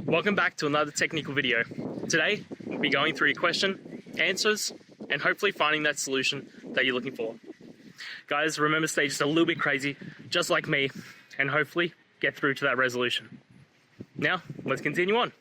Welcome back to another technical video. Today, we'll be going through your question, answers, and hopefully finding that solution that you're looking for. Guys, remember, stay just a little bit crazy, just like me, and hopefully get through to that resolution. Now, let's continue on.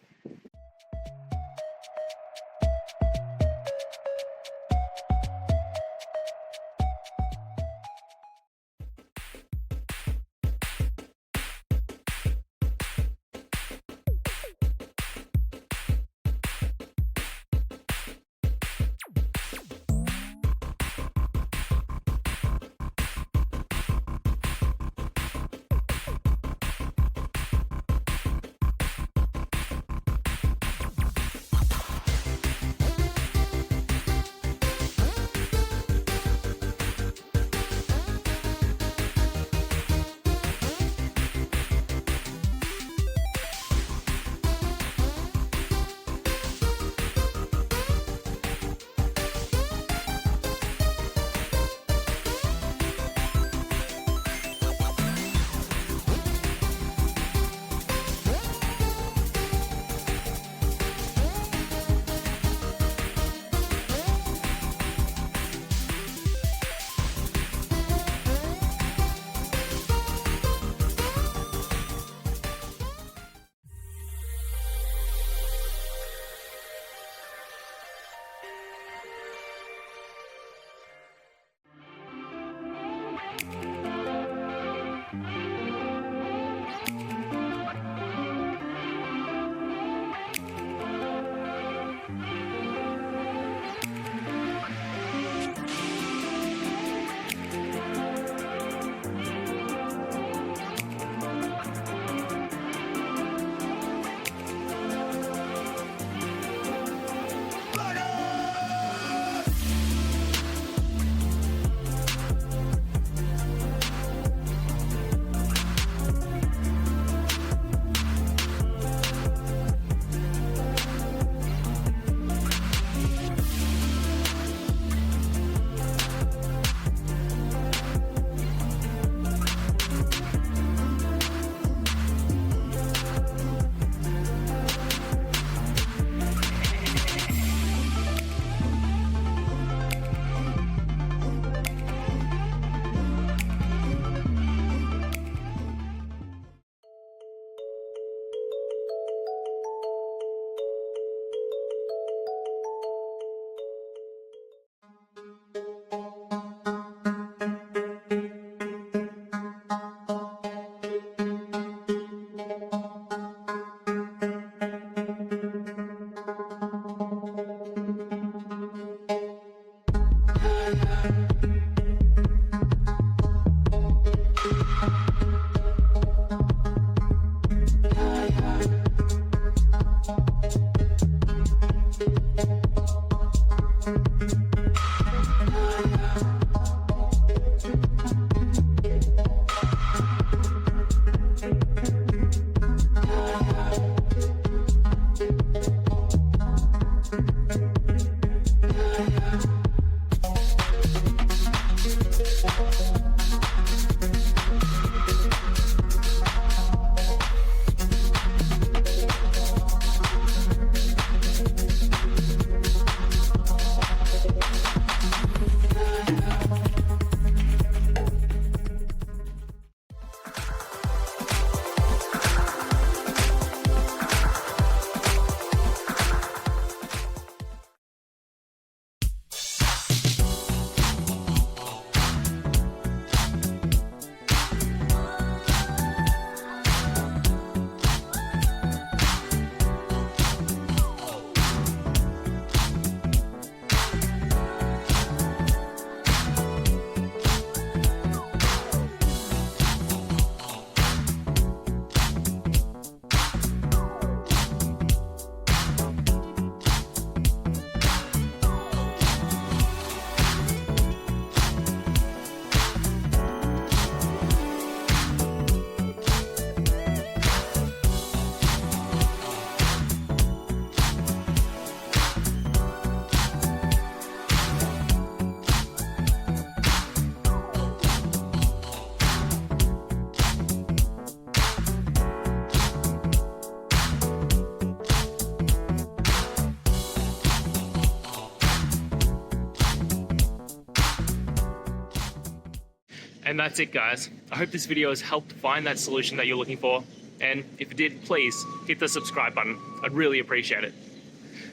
And that's it, guys. I hope this video has helped find that solution that you're looking for. And if it did, please hit the subscribe button. I'd really appreciate it.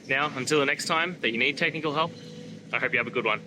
Now, until the next time that you need technical help, I hope you have a good one.